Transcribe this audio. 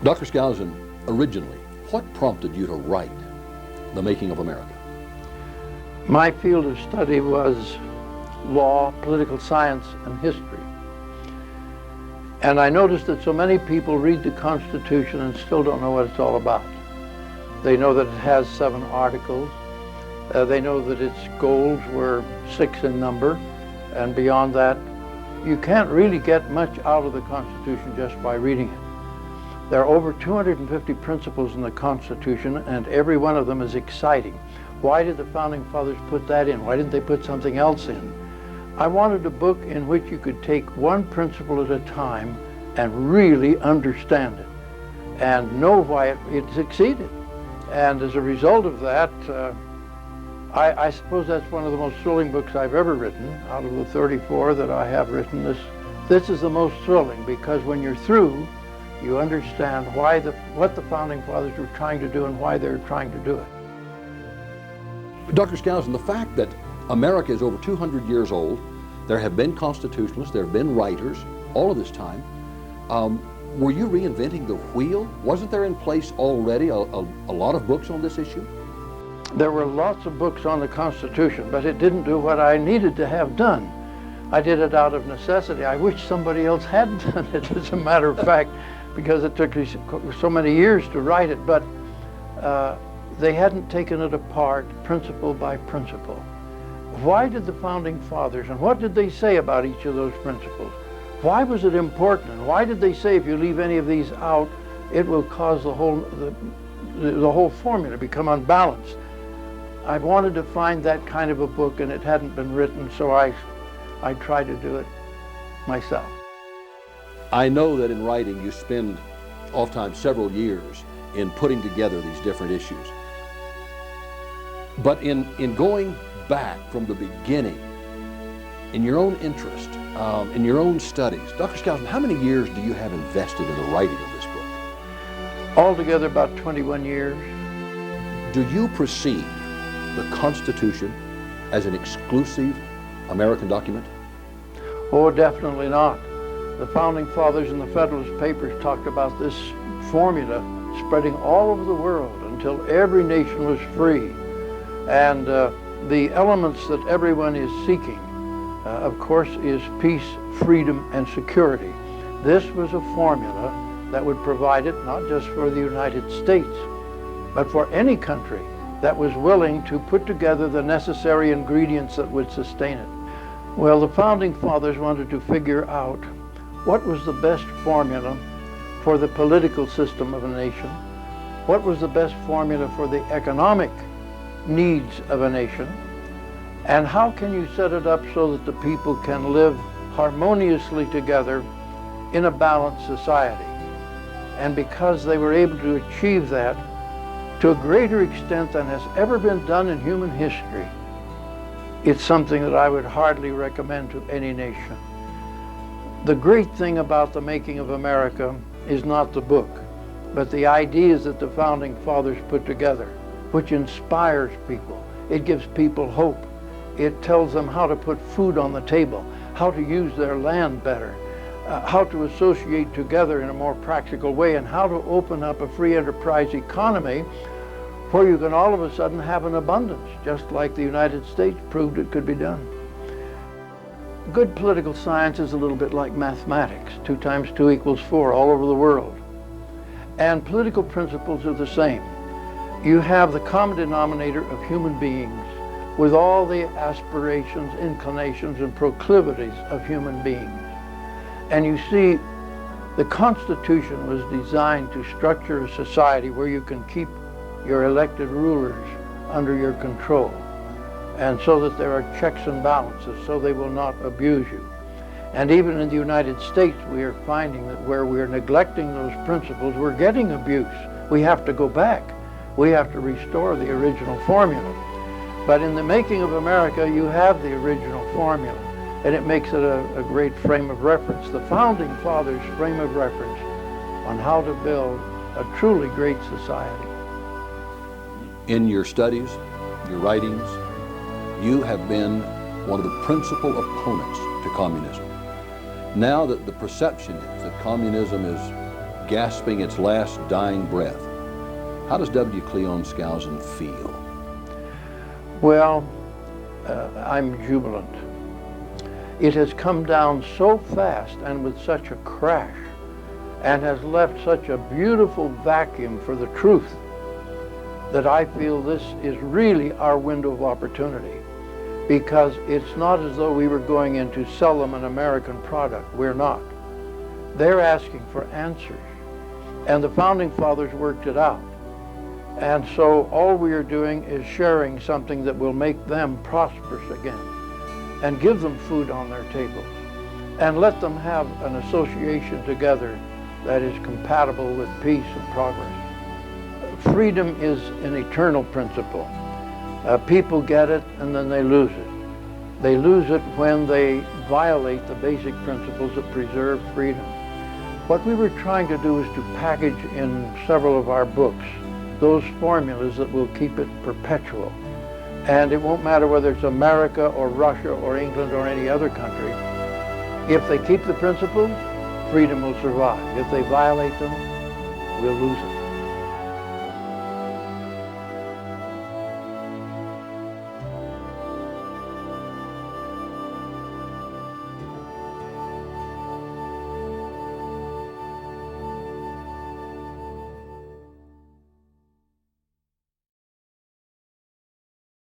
Dr. Skousen, originally, what prompted you to write The Making of America? My field of study was law, political science, and history. And I noticed that so many people read the Constitution and still don't know what it's all about. They know that it has 7 articles. They know that its goals were 6 in number, and beyond that, you can't really get much out of the Constitution just by reading it. There are over 250 principles in the Constitution, and every one of them is exciting. Why did the Founding Fathers put that in? Why didn't they put something else in? I wanted a book in which you could take one principle at a time and really understand it and know why it succeeded. And as a result of that, I suppose that's one of the most thrilling books I've ever written. Out of the 34 that I have written, this is the most thrilling, because when you're through, you understand what the Founding Fathers were trying to do and why they were trying to do it. Dr. Skousen, the fact that America is over 200 years old, there have been constitutionalists, there have been writers, all of this time. Were you reinventing the wheel? Wasn't there in place already a lot of books on this issue? There were lots of books on the Constitution, but it didn't do what I needed to have done. I did it out of necessity. I wish somebody else had done it, as a matter of fact, because it took me so many years to write it, but they hadn't taken it apart principle by principle. Why did the Founding Fathers, and what did they say about each of those principles? Why was it important, and why did they say if you leave any of these out, it will cause the whole formula to become unbalanced? I wanted to find that kind of a book, and it hadn't been written, so I tried to do it myself. I know that in writing you spend oftentimes several years in putting together these different issues. But in going back from the beginning, in your own interest, in your own studies, Dr. Skousen, how many years do you have invested in the writing of this book? Altogether about 21 years. Do you perceive the Constitution as an exclusive American document? Oh, definitely not. The Founding Fathers and the Federalist Papers talked about this formula spreading all over the world until every nation was free. And the elements that everyone is seeking, of course, is peace, freedom, and security. This was a formula that would provide it not just for the United States, but for any country that was willing to put together the necessary ingredients that would sustain it. Well, the Founding Fathers wanted to figure out what was the best formula for the political system of a nation, what was the best formula for the economic needs of a nation, and how can you set it up so that the people can live harmoniously together in a balanced society. And because they were able to achieve that to a greater extent than has ever been done in human history, it's something that I would hardly recommend to any nation. The great thing about The Making of America is not the book, but the ideas that the Founding Fathers put together, which inspires people. It gives people hope. It tells them how to put food on the table, how to use their land better, how to associate together in a more practical way, and how to open up a free enterprise economy where you can all of a sudden have an abundance, just like the United States proved it could be done. Good political science is a little bit like mathematics. 2 times 2 equals 4 all over the world. And political principles are the same. You have the common denominator of human beings with all the aspirations, inclinations, and proclivities of human beings. And you see, the Constitution was designed to structure a society where you can keep your elected rulers under your control, and so that there are checks and balances, so they will not abuse you. And even in the United States, we are finding that where we're neglecting those principles, we're getting abuse. We have to go back. We have to restore the original formula. But in The Making of America, you have the original formula, and it makes it a great frame of reference. The Founding Fathers' frame of reference on how to build a truly great society. In your studies, your writings, you have been one of the principal opponents to communism. Now that the perception is that communism is gasping its last dying breath. How does W. Cleon Skousen feel? Well, I'm jubilant. It has come down so fast and with such a crash, and has left such a beautiful vacuum for the truth, that I feel this is really our window of opportunity, because it's not as though we were going in to sell them an American product. We're not. They're asking for answers, and the Founding Fathers worked it out. And so all we are doing is sharing something that will make them prosperous again, and give them food on their tables, and let them have an association together that is compatible with peace and progress. Freedom is an eternal principle. People get it and then they lose it. They lose it when they violate the basic principles that preserve freedom. What we were trying to do is to package in several of our books those formulas that will keep it perpetual. And it won't matter whether it's America or Russia or England or any other country. If they keep the principles, freedom will survive. If they violate them, we'll lose it.